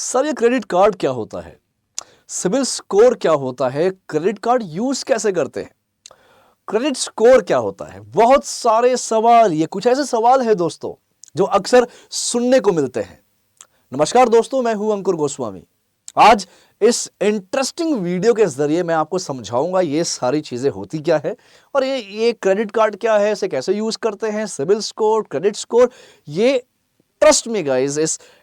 Sir ये credit card क्या होता है? सिबिल स्कोर क्या होता है? क्रेडिट कार्ड यूज कैसे करते हैं? क्रेडिट स्कोर क्या होता है? बहुत सारे सवाल, ये कुछ ऐसे सवाल है दोस्तों जो अक्सर सुनने को मिलते हैं। नमस्कार दोस्तों, मैं हूं अंकुर गोस्वामी। आज इस इंटरेस्टिंग वीडियो के जरिए मैं आपको समझाऊंगा ये सारी चीजें होती क्या है और ये क्रेडिट कार्ड क्या है, इसे कैसे यूज करते हैं, सिबिल स्कोर, क्रेडिट स्कोर। ये ट्रस्ट में गाइस,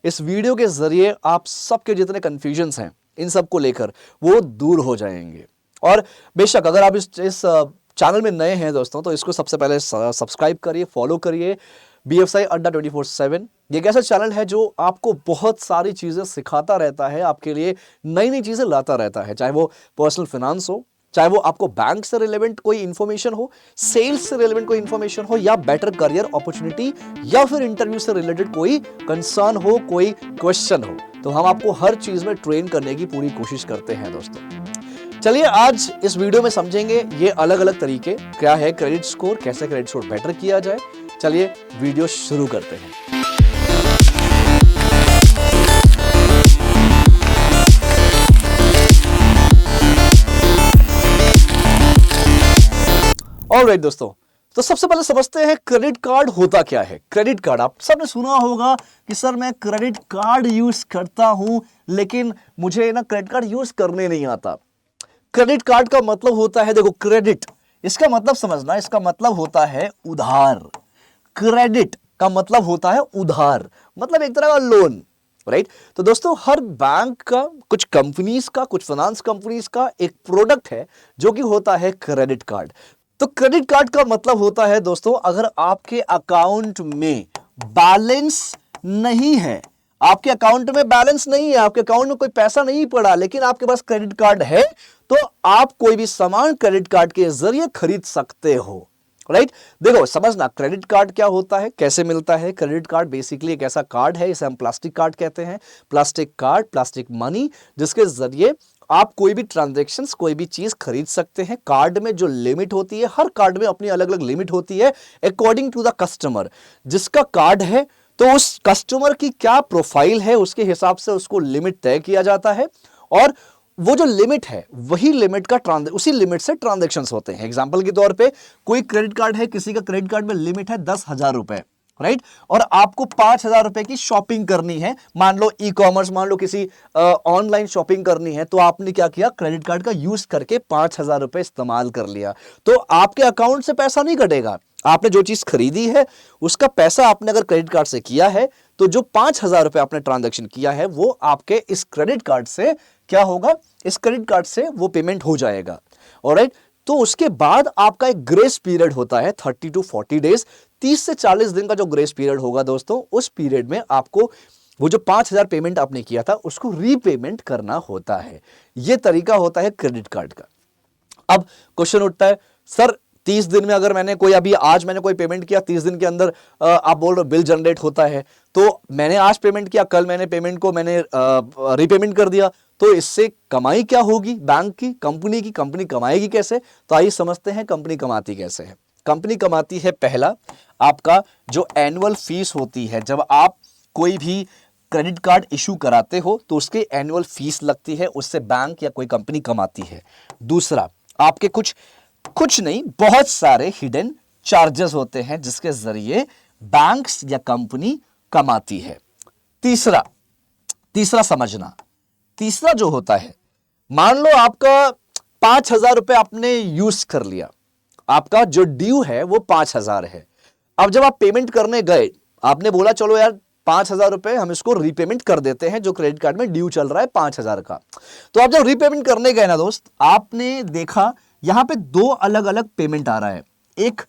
इस वीडियो के जरिए आप सबके जितने कंफ्यूजन्स हैं इन सब को लेकर वो दूर हो जाएंगे। और बेशक अगर आप इस चैनल में नए हैं दोस्तों, तो इसको सबसे पहले सब्सक्राइब करिए, फॉलो करिए। BFSI अड्डा 24/7 ये एक ऐसा चैनल है जो आपको बहुत सारी चीजें सिखाता रहता है, आपके लिए नई नई चीजें लाता रहता है, चाहे वो पर्सनल फिनांस हो, चाहे वो आपको बैंक से रिलेवेंट कोई इंफॉर्मेशन हो, सेल्स से रिलेवेंट कोई इंफॉर्मेशन हो, या बेटर करियर अपॉर्चुनिटी, या फिर इंटरव्यू से रिलेटेड कोई कंसर्न हो, कोई क्वेश्चन हो, तो हम आपको हर चीज में ट्रेन करने की पूरी कोशिश करते हैं दोस्तों। चलिए आज इस वीडियो में समझेंगे ये अलग अलग तरीके क्या है क्रेडिट स्कोर, कैसे क्रेडिट स्कोर बेटर किया जाए। चलिए वीडियो शुरू करते हैं। ऑलराइट दोस्तों, तो सबसे पहले समझते हैं क्रेडिट कार्ड होता क्या है। क्रेडिट कार्ड आप सबने सुना होगा कि सर मैं क्रेडिट कार्ड यूज करता हूं लेकिन मुझे ना क्रेडिट कार्ड यूज करने नहीं आता। क्रेडिट कार्ड का मतलब होता है, देखो क्रेडिट, इसका मतलब समझना, इसका मतलब होता है उधार। क्रेडिट का मतलब होता है उधार, मतलब एक तरह का लोन, राइट। तो दोस्तों हर बैंक का, कुछ कंपनीज का, कुछ फाइनेंस कंपनीज का एक प्रोडक्ट है जो कि होता है क्रेडिट कार्ड। तो क्रेडिट कार्ड का मतलब होता है दोस्तों, अगर आपके अकाउंट में बैलेंस नहीं है, आपके अकाउंट में बैलेंस नहीं है, आपके अकाउंट में कोई पैसा नहीं पड़ा, लेकिन आपके पास क्रेडिट कार्ड है, तो आप कोई भी सामान क्रेडिट कार्ड के जरिए खरीद सकते हो, राइट। देखो समझना, क्रेडिट कार्ड क्या होता है, कैसे मिलता है। क्रेडिट कार्ड बेसिकली एक ऐसा कार्ड है, इसे हम प्लास्टिक कार्ड कहते हैं। प्लास्टिक कार्ड, प्लास्टिक मनी, जिसके जरिए आप कोई भी ट्रांजैक्शंस, कोई भी चीज खरीद सकते हैं। कार्ड में जो लिमिट होती है, हर कार्ड में अपनी अलग अलग लिमिट होती है अकॉर्डिंग टू द कस्टमर। जिसका कार्ड है तो उस कस्टमर की क्या प्रोफाइल है, उसके हिसाब से उसको लिमिट तय किया जाता है, और वो जो लिमिट है वही लिमिट का उसी लिमिट से ट्रांजैक्शंस होते हैं। एग्जांपल के तौर पे कोई क्रेडिट कार्ड है, किसी का क्रेडिट कार्ड में लिमिट है 10,000 रुपए, राइट, और आपको 5,000 रुपए की शॉपिंग करनी है, मान लो ई कॉमर्स, मान लो किसी ऑनलाइन शॉपिंग करनी है, तो आपने क्या किया, क्रेडिट कार्ड का यूज करके 5,000 रुपए इस्तेमाल कर लिया, तो आपके अकाउंट से पैसा नहीं कटेगा। आपने जो चीज खरीदी है उसका पैसा आपने अगर क्रेडिट कार्ड से किया है, तो जो 5,000 रुपए आपने ट्रांजैक्शन किया है वो आपके इस क्रेडिट कार्ड से क्या होगा, इस क्रेडिट कार्ड से वो पेमेंट हो जाएगा। ऑलराइट, तो उसके बाद आपका एक ग्रेस पीरियड होता है 30 to 40 डेज, 30 से 40 दिन का जो ग्रेस पीरियड होगा दोस्तों, उस पीरियड में आपको वो जो 5,000 पेमेंट आपने किया था उसको रीपेमेंट करना होता है। यह तरीका होता है क्रेडिट कार्ड का। अब क्वेश्चन उठता है, सर 30 दिन में अगर मैंने कोई, अभी आज मैंने कोई पेमेंट किया, 30 दिन के अंदर आप बोल रहे हो बिल जनरेट होता है, तो मैंने आज पेमेंट किया, कल मैंने पेमेंट को मैंने रीपेमेंट कर दिया, तो इससे कमाई क्या होगी बैंक की, कंपनी की, कंपनी कमाएगी कैसे? तो आइए समझते हैं कंपनी कमाती कैसे है। कंपनी कमाती है, पहला आपका जो एनुअल फीस होती है, जब आप कोई भी क्रेडिट कार्ड इशू कराते हो तो उसके एनुअल फीस लगती है, उससे बैंक या कोई कंपनी कमाती है। दूसरा, आपके कुछ नहीं, बहुत सारे हिडन चार्जेस होते हैं जिसके जरिए बैंक्स या कंपनी कमाती है। तीसरा समझना, तीसरा जो होता है, मान लो आपका 5,000 रुपए आपने यूज कर लिया, आपका जो ड्यू है वो 5,000 है। अब जब आप पेमेंट करने गए, आपने बोला चलो यार 5,000 रुपए हम इसको रीपेमेंट कर देते हैं, जो क्रेडिट कार्ड में ड्यू चल रहा है 5,000 का। तो आप जब रीपेमेंट करने गए ना दोस्त, आपने देखा यहां पे दो अलग अलग पेमेंट आ रहा है। एक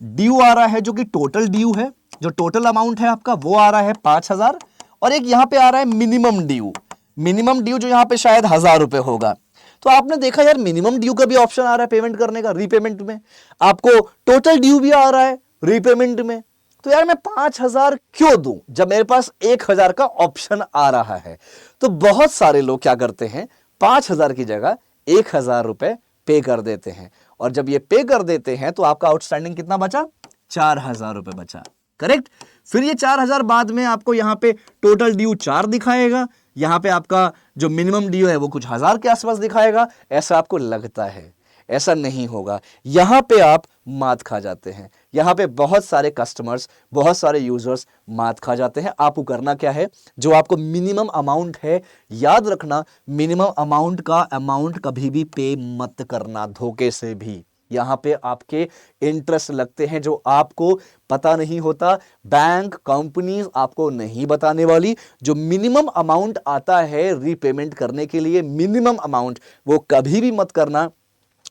ड्यू आ रहा है जो कि टोटल ड्यू है, जो टोटल अमाउंट है आपका वो आ रहा है 5,000, और एक यहां पे आ रहा है मिनिमम ड्यू। मिनिमम ड्यू जो यहां पे शायद 1,000 रुपए होगा। तो आपने देखा यार मिनिमम ड्यू का भी ऑप्शन आ रहा है पेमेंट करने का, रीपेमेंट में आपको टोटल ड्यू भी आ रहा है रीपेमेंट में, तो यार मैं 5,000 क्यों दूं जब मेरे पास 1,000 का ऑप्शन आ रहा है। तो बहुत सारे लोग क्या करते हैं, 5,000 की जगह 1,000 रुपए पे कर देते हैं, और जब ये पे कर देते हैं तो आपका आउटस्टैंडिंग कितना बचा, 4,000 रुपए बचा, करेक्ट। फिर ये 4,000 बाद में आपको यहां पे टोटल ड्यू 4 दिखाएगा, यहाँ पे आपका जो मिनिमम ड्यू है वो कुछ 1000 के आसपास दिखाएगा, ऐसा आपको लगता है। ऐसा नहीं होगा, यहां पे आप मात खा जाते हैं। यहां पे बहुत सारे कस्टमर्स, बहुत सारे यूजर्स मात खा जाते हैं। आपको करना क्या है, जो आपको मिनिमम अमाउंट है, याद रखना मिनिमम अमाउंट का अमाउंट कभी भी पे मत करना धोखे से भी। यहां पे आपके इंटरेस्ट लगते हैं जो आपको पता नहीं होता, बैंक कंपनीज आपको नहीं बताने वाली। जो मिनिमम अमाउंट आता है रीपेमेंट करने के लिए, मिनिमम अमाउंट, वो कभी भी मत करना।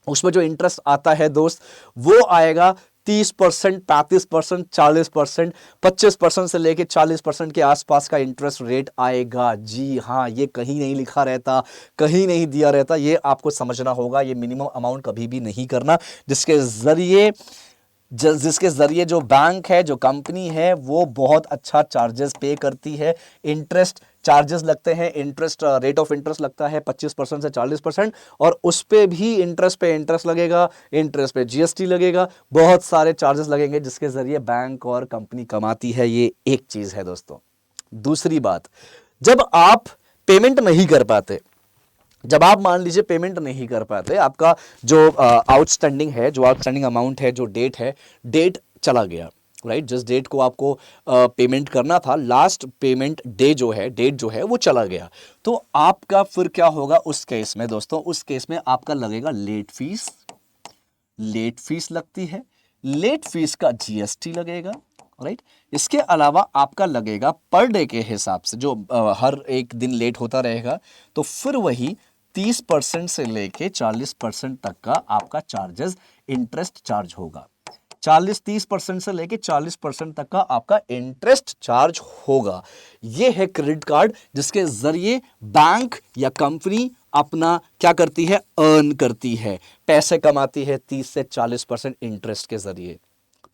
उसमें जो इंटरेस्ट आता है दोस्त, वो आएगा 30%, 35%, 40%, 25% से लेके 40% के आसपास का इंटरेस्ट रेट आएगा। जी हाँ, ये कहीं नहीं लिखा रहता, कहीं नहीं दिया रहता, ये आपको समझना होगा। ये मिनिमम अमाउंट कभी भी नहीं करना, जिसके जरिए जो बैंक है, जो कंपनी है, वो बहुत अच्छा चार्जेस पे करती है। इंटरेस्ट चार्जेस लगते हैं, इंटरेस्ट रेट ऑफ इंटरेस्ट लगता है 25% से 40%, और उस पे भी इंटरेस्ट पे इंटरेस्ट लगेगा, इंटरेस्ट पे जीएसटी लगेगा, बहुत सारे चार्जेस लगेंगे, जिसके जरिए बैंक और कंपनी कमाती है। ये एक चीज है दोस्तों। दूसरी बात, जब आप पेमेंट नहीं कर पाते, जब आप मान लीजिए पेमेंट नहीं कर पाते, आपका जो आउटस्टैंडिंग है, जो आउटस्टैंडिंग अमाउंट है, जो डेट है, डेट चला गया, राइट, जिस डेट को आपको पेमेंट करना था, लास्ट पेमेंट डे जो है, डेट जो है, वो चला गया, तो आपका फिर क्या होगा उस केस में दोस्तों? उस केस में आपका लगेगा लेट फीस। लेट फीस लगती है, लेट फीस का जीएसटी लगेगा, राइट। इसके अलावा आपका लगेगा पर डे के हिसाब से, जो हर एक दिन लेट होता रहेगा, तो फिर वही 30% से लेके 40% तक का आपका चार्जेस, इंटरेस्ट चार्ज होगा। 30% से लेके 40% तक का आपका इंटरेस्ट चार्ज होगा। यह है क्रेडिट कार्ड, जिसके जरिए बैंक या कंपनी अपना क्या करती है, अर्न करती है, पैसे कमाती है 30 से 40% इंटरेस्ट के जरिए।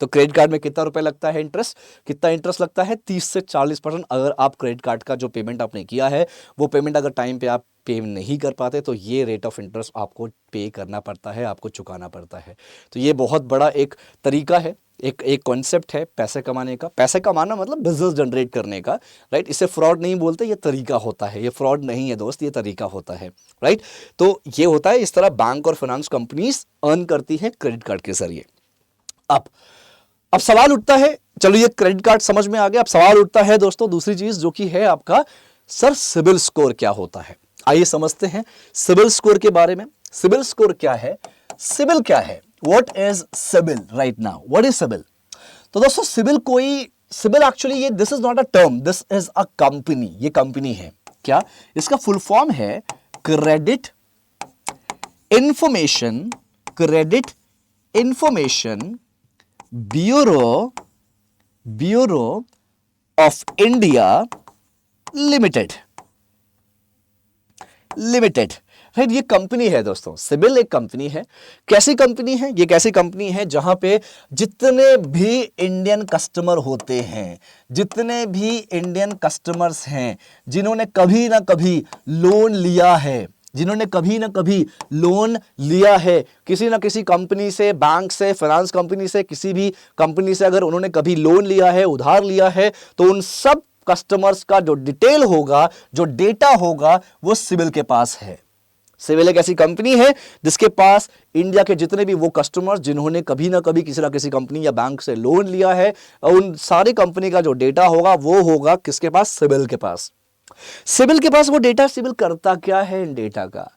तो क्रेडिट कार्ड में कितना रुपए लगता है इंटरेस्ट? कितना इंटरेस्ट लगता है? 30 से 40%। अगर आप क्रेडिट कार्ड का जो पेमेंट आपने किया है, वो पेमेंट अगर टाइम पे आप पे नहीं कर पाते, तो ये रेट ऑफ इंटरेस्ट आपको पे करना पड़ता है, आपको चुकाना पड़ता है। तो ये बहुत बड़ा एक तरीका है, एक कॉन्सेप्ट है पैसे कमाने का। पैसे कमाना मतलब बिजनेस जनरेट करने का, राइट। इसे फ्रॉड नहीं बोलते, ये तरीका होता है। ये फ्रॉड नहीं है दोस्त, ये तरीका होता है, राइट। तो ये होता है, इस तरह बैंक और फाइनेंस कंपनीज अर्न करती है क्रेडिट कार्ड के जरिए। अब सवाल उठता है, चलो ये क्रेडिट कार्ड समझ में आ गया, अब सवाल उठता है दोस्तों दूसरी चीज, जो कि है आपका, सर सिबिल स्कोर क्या होता है? आइए समझते हैं सिबिल स्कोर के बारे में। सिबिल स्कोर क्या है? सिबिल क्या है? What is CIBIL right now? What is CIBIL? तो दोस्तों सिबिल एक्चुअली ये this is not a term, this is a company. ये कंपनी है क्या? इसका फुल फॉर्म है credit information bureau of India limited, right. ये कंपनी है दोस्तों, सिबिल एक कंपनी है। कैसी कंपनी है ये? कैसी कंपनी है जहां पे जितने भी इंडियन कस्टमर होते हैं, जितने भी इंडियन कस्टमर्स हैं, जिन्होंने कभी ना कभी लोन लिया है, किसी ना किसी कंपनी से, बैंक से, फाइनेंस कंपनी से, किसी भी कंपनी से अगर उन्होंने कभी लोन लिया है, उधार लिया है, तो उन सब कस्टमर्स का जो डिटेल होगा, जो डेटा होगा, वो सिबिल के पास है। सिबिल एक ऐसी कंपनी है जिसके पास इंडिया के जितने भी वो कस्टमर्स जिन्होंने कभी ना कभी किसी ना किसी कंपनी या बैंक से लोन लिया है, उन सारी कंपनी का जो डेटा होगा, वो होगा किसके पास? सिबिल के पास। सिबिल के पास वो डेटा। सिबिल करता क्या है इन डेटा का?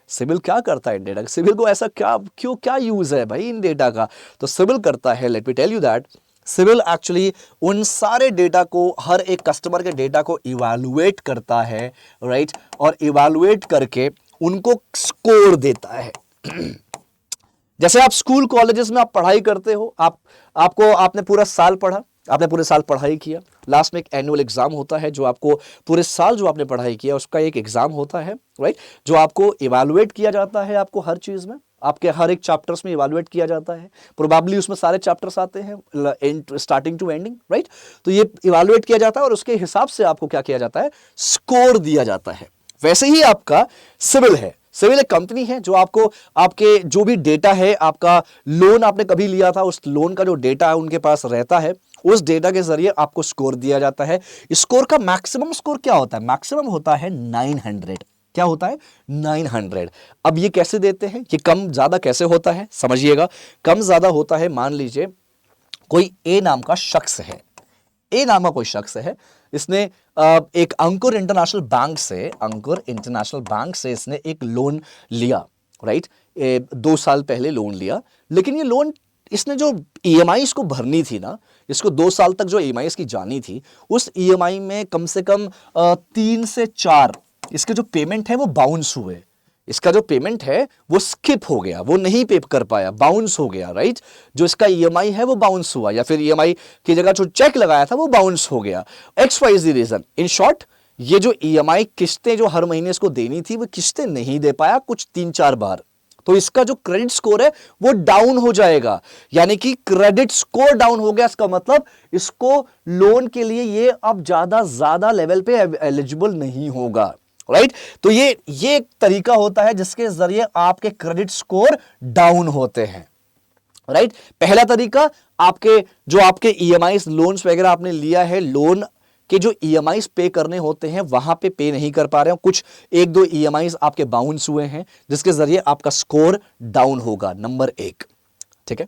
सिबिल क्या करता है इन डेटा का? सिबिल को ऐसा क्या यूज है भाई इन डेटा का? तो सिबिल करता है, let me tell you that, CIBIL actually उन सारे डेटा को, हर एक कस्टमर के डेटा को इवैल्यूएट करता है, राइट, और इवैल्यूएट करके उनको स्कोर देता है। जैसे आप स्कूल कॉलेजेस में आप पढ़ाई करते हो, आपने पूरा साल पढ़ा, आपने पूरे साल पढ़ाई किया, लास्ट में एक एनुअल एग्जाम होता है, जो आपको पूरे साल जो आपने पढ़ाई किया उसका एक एग्जाम होता है, राइट, जो आपको इवैल्यूएट किया जाता है। आपको हर चीज में, आपके हर एक चैप्टर्स में इवैल्यूएट किया जाता है। प्रोबेबली उसमें सारे चैप्टर्स आते हैं स्टार्टिंग टू एंडिंग, राइट। तो ये इवैल्यूएट किया जाता है और उसके हिसाब से आपको क्या किया जाता है? स्कोर दिया जाता है। वैसे ही आपका सिबिल है। सिविल एक कंपनी है जो आपको आपके जो भी डेटा है, आपका लोन आपने कभी लिया था, उस लोन का जो डेटा है उनके पास रहता है, उस डेटा के जरिए आपको स्कोर दिया जाता है। स्कोर का मैक्सिमम स्कोर क्या होता है? मैक्सिमम होता है 900। क्या होता है? 900। अब ये कैसे देते हैं, ये कम ज्यादा कैसे होता है समझिएगा। कम ज्यादा होता है, मान लीजिए कोई ए नाम का शख्स है, ए नाम का कोई शख्स है, इसने एक अंकुर इंटरनेशनल बैंक से, अंकुर इंटरनेशनल बैंक से इसने एक लोन लिया, राइट। 2 साल पहले लोन लिया, लेकिन ये लोन इसने जो ईएमआई इसको भरनी थी ना, इसको 2 साल तक जो ईएमआई इसकी जानी थी, उस ईएमआई में कम से कम 3 से 4 इसके जो पेमेंट है वो बाउंस हुए। इसका जो पेमेंट है वो स्किप हो गया, वो नहीं पे कर पाया, बाउंस हो गया, राइट। जो इसका ईएमआई है वो बाउंस हुआ, या फिर ईएमआई की जगह जो चेक लगाया था वो बाउंस हो गया, XYZ रीजन। इन शॉर्ट, ये जो ईएमआई किस्तें जो हर महीने इसको देनी थी वो किस्तें नहीं दे पाया कुछ 3-4 बार, तो इसका जो क्रेडिट स्कोर है वो डाउन हो जाएगा। यानी कि क्रेडिट स्कोर डाउन हो गया, इसका मतलब इसको लोन के लिए ये अब ज्यादा लेवल पे एलिजिबल नहीं होगा, राइट। तो ये एक तरीका होता है जिसके जरिए आपके क्रेडिट स्कोर डाउन होते हैं, राइट। पहला तरीका, आपके ईएमआई लोन्स वगैरह आपने लिया है, लोन के जो ईएमआई पे करने होते हैं वहां पे नहीं कर पा रहे हो, कुछ 1-2 ईएमआई आपके बाउंस हुए हैं, जिसके जरिए आपका स्कोर डाउन होगा, नंबर 1, ठीक है।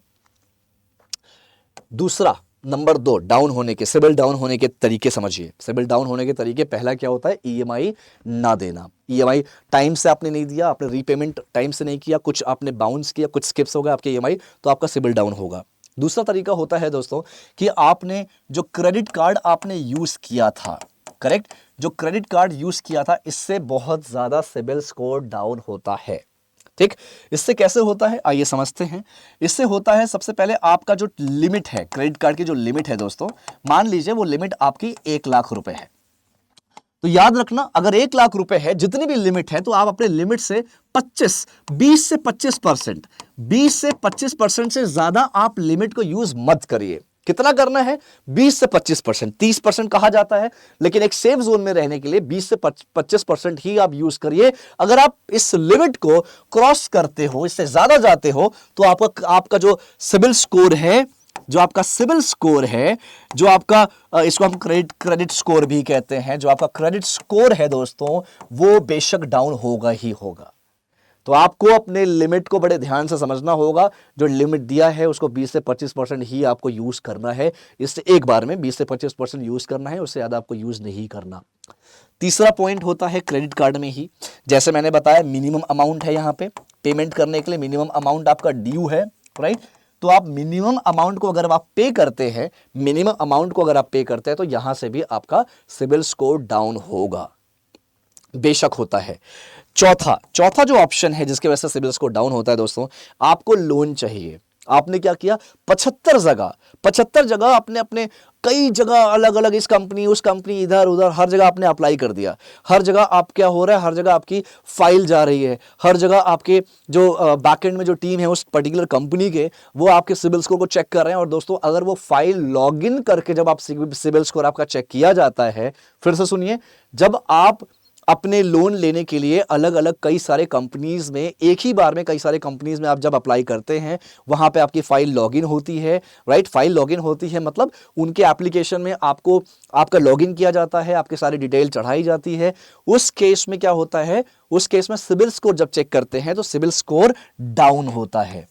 दूसरा, नंबर 2, डाउन होने के, सिबिल डाउन होने के तरीके समझिए। सिबिल डाउन होने के तरीके, पहला क्या होता है? ईएमआई ना देना। ईएमआई टाइम से आपने नहीं दिया, आपने रीपेमेंट टाइम से नहीं किया, कुछ आपने बाउंस किया, कुछ स्किप्स हो गए आपके ईएमआई, तो आपका सिबिल डाउन होगा। दूसरा तरीका होता है दोस्तों कि आपने जो क्रेडिट कार्ड आपने यूज किया था, करेक्ट, जो क्रेडिट कार्ड यूज किया था, इससे बहुत ज्यादा सिबिल स्कोर डाउन होता है, ठीक। इससे कैसे होता है आइए समझते हैं। इससे होता है, सबसे पहले आपका जो लिमिट है, क्रेडिट कार्ड की जो लिमिट है दोस्तों, मान लीजिए वो लिमिट आपकी 1 लाख रुपए है, तो याद रखना अगर 1 लाख रुपए है, जितनी भी लिमिट है, तो आप अपने लिमिट से 20 से 25% से ज्यादा आप लिमिट को यूज मत करिए। कितना करना है? 20 से 25%, 30% कहा जाता है, लेकिन एक सेफ जोन में रहने के लिए 20 से 25% ही आप यूज करिए। अगर आप इस लिमिट को क्रॉस करते हो, इससे ज्यादा जाते हो, तो आपका जो सिबिल स्कोर है, जो आपका सिबिल स्कोर है, जो आपका इसको हम क्रेडिट स्कोर भी कहते हैं, जो आपका क्रेडिट स्कोर है दोस्तों, वो बेशक डाउन होगा ही होगा। तो आपको अपने लिमिट को बड़े ध्यान से समझना होगा। जो लिमिट दिया है उसको 20 से 25% ही आपको यूज करना है। इससे एक बार में 20 से 25% यूज करना है, उससे ज्यादा आपको यूज नहीं करना। तीसरा पॉइंट होता है क्रेडिट कार्ड में ही, जैसे मैंने बताया, मिनिमम अमाउंट है यहाँ पे पेमेंट करने के लिए, मिनिमम अमाउंट आपका ड्यू है, राइट। तो आप मिनिमम अमाउंट को अगर आप पे करते हैं, मिनिमम अमाउंट को अगर आप पे करते हैं, तो यहां से भी आपका सिबिल स्कोर डाउन होगा, बेशक होता है। चौथा जो ऑप्शन है जिसकी वजह से सिबिल स्कोर डाउन होता है दोस्तों, आपको लोन चाहिए। आपने क्या किया? 75 जगह अपने कई जगह अलग अलग, इस कंपनी उस कंपनी, इधर उधर, हर जगह आपने अप्लाई कर दिया। हर जगह आप क्या हो रहा है, हर जगह आपकी फाइल जा रही है, हर जगह आपके जो बैकएंड में जो टीम है उस पर्टिकुलर कंपनी के, वो आपके सिबिल स्कोर को चेक कर रहे हैं। और दोस्तों, अगर वो फाइल लॉगिन करके जब आप सिबिल स्कोर आपका चेक किया जाता है, फिर से सुनिए, जब आप अपने लोन लेने के लिए अलग अलग कई सारे कंपनीज में, एक ही बार में कई सारे कंपनीज में आप जब अप्लाई करते हैं, वहां पे आपकी फाइल लॉगिन होती है, राइट। फाइल लॉगिन होती है मतलब उनके एप्लीकेशन में आपको आपका लॉगिन किया जाता है, आपके सारी डिटेल चढ़ाई जाती है। उस केस में क्या होता है, उस केस में सिबिल स्कोर जब चेक करते हैं तो सिबिल स्कोर डाउन होता है,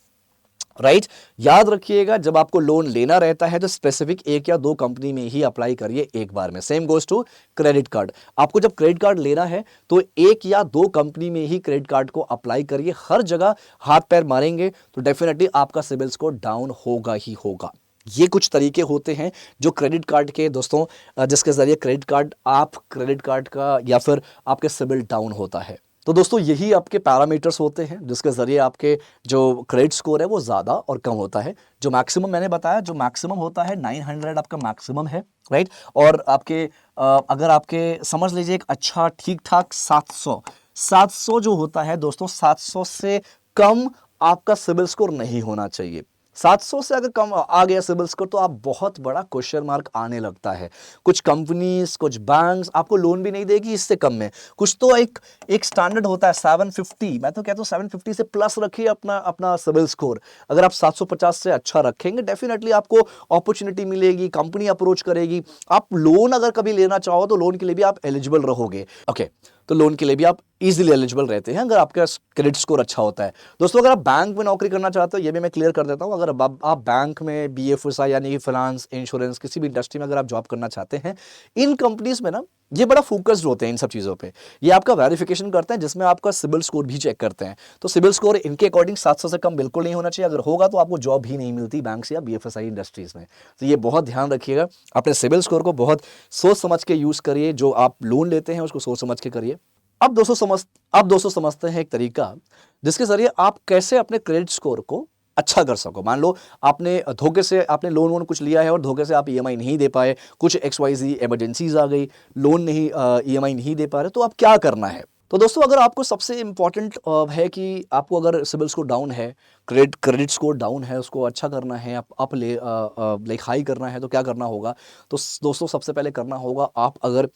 राइट। याद रखिएगा, जब आपको लोन लेना रहता है तो स्पेसिफिक 1 या 2 कंपनी में ही अप्लाई करिए एक बार में। Same goes to credit card. आपको जब क्रेडिट कार्ड लेना है तो 1 या 2 कंपनी में ही क्रेडिट कार्ड को अप्लाई करिए। हर जगह हाथ पैर मारेंगे तो डेफिनेटली आपका सिबिल स्कोर डाउन होगा ही होगा। ये कुछ तरीके होते हैं जो क्रेडिट कार्ड के दोस्तों, जिसके जरिए क्रेडिट कार्ड का या फिर आपके सिबिल डाउन होता है। तो दोस्तों, यही आपके पैरामीटर्स होते हैं जिसके जरिए आपके जो क्रेडिट स्कोर है वो ज़्यादा और कम होता है। जो मैक्सिमम मैंने बताया, जो मैक्सिमम होता है 900 आपका मैक्सिमम है, राइट। और आपके अगर आपके समझ लीजिए एक अच्छा ठीक ठाक 700 जो होता है दोस्तों, 700 से कम आपका सिबिल स्कोर नहीं होना चाहिए। 700 से अगर कम आ गया सिबिल स्कोर तो आप बहुत बड़ा क्वेश्चन मार्क आने लगता है। कुछ कंपनीज, कुछ बैंक्स आपको लोन भी नहीं देगी इससे कम में। कुछ तो एक स्टैंडर्ड होता है 750, मैं तो कहता हूँ 750 से प्लस रखिए अपना अपना सिबिल स्कोर। अगर आप 750 से अच्छा रखेंगे डेफिनेटली आपको अपॉर्चुनिटी मिलेगी, कंपनी अप्रोच करेगी। आप लोन अगर कभी लेना चाहो तो लोन के लिए भी आप एलिजिबल रहोगे। ओके, तो लोन के लिए भी आप इजीली एलिजिबल रहते हैं अगर आपका क्रेडिट स्कोर अच्छा होता है। दोस्तों अगर आप बैंक में नौकरी करना चाहते हो, ये भी मैं क्लियर कर देता हूं, अगर आप बैंक में बीएफएसआई यानी कि फाइनेंस, इंश्योरेंस, किसी भी इंडस्ट्री में अगर आप जॉब करना चाहते हैं, इन कंपनीज में ना ये बड़ा फोकस्ड होते हैं इन सब चीज़ों पे। ये आपका वेरिफिकेशन करते हैं जिसमें आपका सिबिल स्कोर भी चेक करते हैं। तो सिबिल स्कोर इनके अकॉर्डिंग 700 से कम बिल्कुल नहीं होना चाहिए। अगर होगा तो आपको जॉब ही नहीं मिलती बैंक्स या बीएफएसआई इंडस्ट्रीज में। तो ये बहुत ध्यान रखिएगा, अपने सिबिल स्कोर को बहुत सोच समझ के यूज़ करिए। जो आप लोन लेते हैं उसको सोच समझ के करिए। अब दोस्तों समझते हैं एक तरीका जिसके जरिए आप कैसे अपने क्रेडिट स्कोर को अच्छा कर सको। मान लो आपने धोखे से आपने लोन कुछ लिया है और धोखे से आप ईएमआई नहीं दे पाए, कुछ XYZ इमरजेंसीज आ गई, लोन नहीं ईएमआई नहीं दे पा रहे, तो आप क्या करना है। तो दोस्तों अगर आपको सबसे इंपॉर्टेंट है कि आपको अगर सिबिल स्कोर डाउन है, क्रेडिट स्कोर डाउन है, उसको अच्छा करना है, आप लाइक हाई करना है, तो क्या करना होगा। तो दोस्तों सबसे पहले करना होगा, आप अगर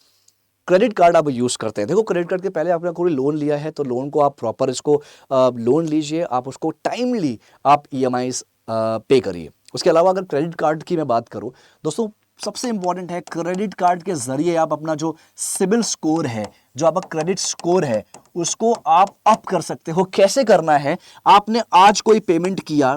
क्रेडिट कार्ड आप यूज़ करते हैं, देखो क्रेडिट कार्ड के पहले आपने कोई लोन लिया है तो लोन को आप प्रॉपर इसको लोन लीजिए, आप उसको टाइमली आप EMIs पे करिए। उसके अलावा अगर क्रेडिट कार्ड की मैं बात करूं दोस्तों, सबसे इंपॉर्टेंट है क्रेडिट कार्ड के जरिए आप अपना जो सिबिल स्कोर है, जो आपका क्रेडिट स्कोर है, उसको आप अप कर सकते हो। कैसे करना है, आपने आज कोई पेमेंट किया,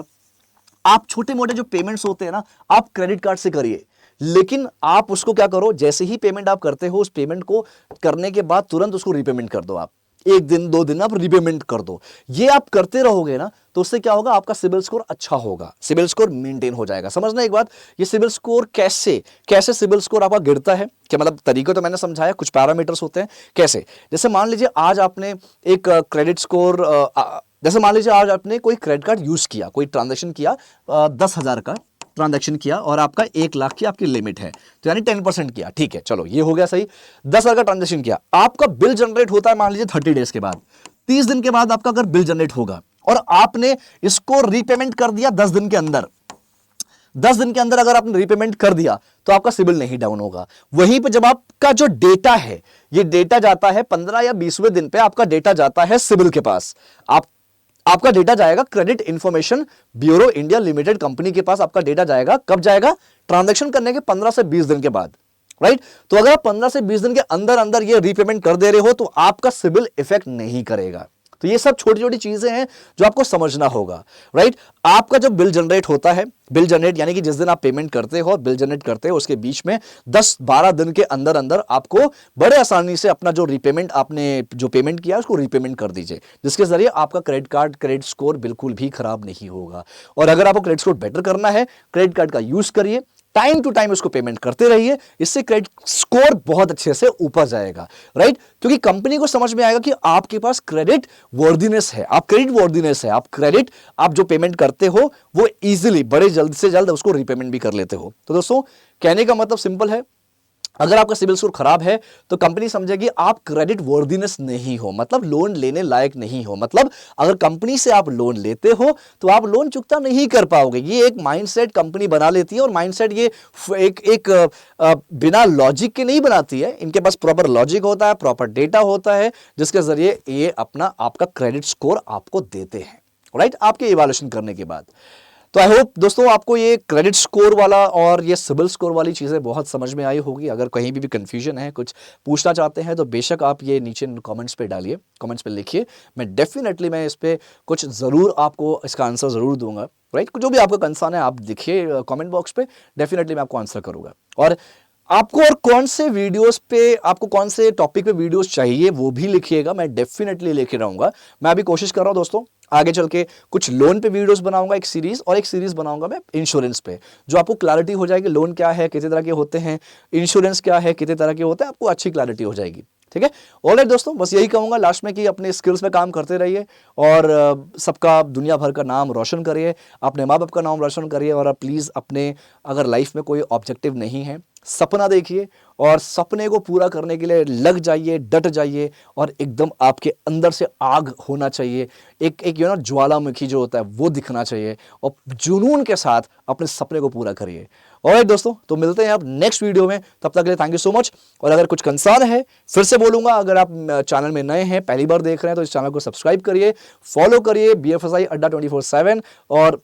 आप छोटे मोटे जो पेमेंट्स होते हैं ना आप क्रेडिट कार्ड से करिए, लेकिन आप उसको क्या करो, जैसे ही पेमेंट आप करते हो उस पेमेंट को करने के बाद तुरंत उसको रीपेमेंट कर दो। आप 1 दिन 2 दिन आप रीपेमेंट कर दो। ये आप करते रहोगे ना तो उससे क्या होगा, आपका सिबिल स्कोर अच्छा होगा, सिबिल स्कोर मेंटेन हो जाएगा। समझना एक बात, ये सिबिल स्कोर कैसे सिबिल स्कोर आपका गिरता है, क्या मतलब तरीका तो मैंने समझाया, कुछ पैरामीटर्स होते हैं कैसे। जैसे मान लीजिए आज आपने एक क्रेडिट स्कोर जैसे मान लीजिए आज आपने कोई क्रेडिट कार्ड यूज किया, कोई ट्रांजेक्शन किया, 10,000 का ट्रांजैक्शन किया और आपका 1 लाख की आपकी लिमिट है, तो यानी 10% किया, ठीक है, चलो ये हो गया सही। 10,000 का ट्रांजैक्शन किया, आपका बिल जनरेट होता है मान लीजिए 30 डेज के बाद, 30 दिन के बाद आपका अगर बिल जनरेट होगा और आपने इसको रीपेमेंट कर दिया 10 दिन के अंदर, 10 दिन के अंदर अगर आपने रीपेमेंट कर दिया तो आपका सिबिल नहीं डाउन होगा। वहीं पे जब आपका जो डेटा है, ये डेटा जाता है 15 या 20वें दिन पे, आपका डेटा जाता है सिबिल के पास, आपका डेटा जाएगा credit information bureau India limited company के पास। आपका डेटा जाएगा, कब जाएगा, ट्रांजैक्शन करने के 15 से 20 दिन के बाद, राइट। तो अगर आप 15 से 20 दिन के अंदर अंदर ये रीपेमेंट कर दे रहे हो तो आपका सिबिल इफेक्ट नहीं करेगा। तो ये सब छोटी छोटी चीजें हैं जो आपको समझना होगा, राइट। आपका जब बिल जनरेट होता है, बिल जनरेट यानी कि जिस दिन आप पेमेंट करते हो और बिल जनरेट करते हो उसके बीच में 10-12 दिन के अंदर अंदर आपको बड़े आसानी से अपना जो रीपेमेंट आपने जो पेमेंट किया उसको रीपेमेंट कर दीजिए, जिसके जरिए आपका क्रेडिट स्कोर बिल्कुल भी खराब नहीं होगा। और अगर आपको क्रेडिट स्कोर बेटर करना है, क्रेडिट कार्ड का यूज करिए, टाइम टू टाइम उसको पेमेंट करते रहिए, इससे क्रेडिट स्कोर बहुत अच्छे से ऊपर जाएगा, राइट। क्योंकि कंपनी को समझ में आएगा कि आपके पास क्रेडिट वर्दीनेस है, आप जो पेमेंट करते हो वो इजीली बड़े जल्द से जल्द उसको रीपेमेंट भी कर लेते हो। तो दोस्तों कहने का मतलब सिंपल है, अगर आपका सिबिल स्कोर खराब है तो कंपनी समझेगी आप क्रेडिट वर्दीनेस नहीं हो, मतलब लोन लेने लायक नहीं हो। मतलब अगर कंपनी से आप लोन लेते हो तो आप लोन चुकता नहीं कर पाओगे। ये एक माइंडसेट कंपनी बना लेती है, और माइंडसेट ये एक बिना लॉजिक के नहीं बनाती है। इनके पास प्रॉपर लॉजिक होता है, प्रॉपर डेटा होता है, जिसके जरिए ये आपका क्रेडिट स्कोर आपको देते हैं, राइट, आपके इवैल्यूएशन करने के बाद। तो आई होप दोस्तों आपको ये क्रेडिट स्कोर वाला और ये सिबिल स्कोर वाली चीज़ें बहुत समझ में आई होगी। अगर कहीं भी कंफ्यूजन है, कुछ पूछना चाहते हैं तो बेशक आप ये नीचे कमेंट्स पे डालिए, कमेंट्स पे लिखिए। मैं इस पर कुछ ज़रूर आपको इसका आंसर ज़रूर दूंगा, राइट। जो भी आपका कंसर्न है आप लिखिए कमेंट बॉक्स पे, डेफिनेटली मैं आपको आंसर करूँगा। और आपको और कौन से वीडियोस पे, आपको कौन से टॉपिक पे वीडियोस चाहिए वो भी लिखिएगा, मैं डेफिनेटली लेके रहूँगा। मैं अभी कोशिश कर रहा हूँ दोस्तों आगे चल के कुछ लोन पे वीडियोस बनाऊंगा एक सीरीज, और एक सीरीज बनाऊंगा मैं इंश्योरेंस पे, जो आपको क्लैरिटी हो जाएगी लोन क्या है, कितने तरह के होते हैं, इंश्योरेंस क्या है, कितने तरह के होते हैं, आपको अच्छी क्लैरिटी हो जाएगी। ठीक है। ऑलराइट दोस्तों, बस यही कहूंगा लास्ट में कि अपने स्किल्स पे काम करते रहिए और सबका दुनिया भर का नाम रोशन करिए, अपने माँ बाप का नाम रोशन करिए। और प्लीज़ अपने अगर लाइफ में कोई ऑब्जेक्टिव नहीं है, सपना देखिए और सपने को पूरा करने के लिए लग जाइए, डट जाइए और एकदम आपके अंदर से आग होना चाहिए, एक ज्वालामुखी जो होता है वो दिखना चाहिए और जुनून के साथ अपने सपने को पूरा करिए। ऑलराइट दोस्तों, तो मिलते हैं आप नेक्स्ट वीडियो में, तब तक के लिए थैंक यू सो मच। और अगर कुछ कंसर्न है, फिर से बोलूंगा, अगर आप चैनल में नए हैं, पहली बार देख रहे हैं, तो इस चैनल को सब्सक्राइब करिए, फॉलो करिए BFSI अड्डा 24/7 और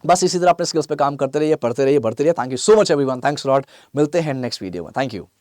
बस इसी तरह अपने स्किल्स पे काम करते रहिए, पढ़ते रहिए, बढ़ते रहिए। Thank you so much everyone, thanks lot. मिलते हैं नेक्स्ट वीडियो में, थैंक यू।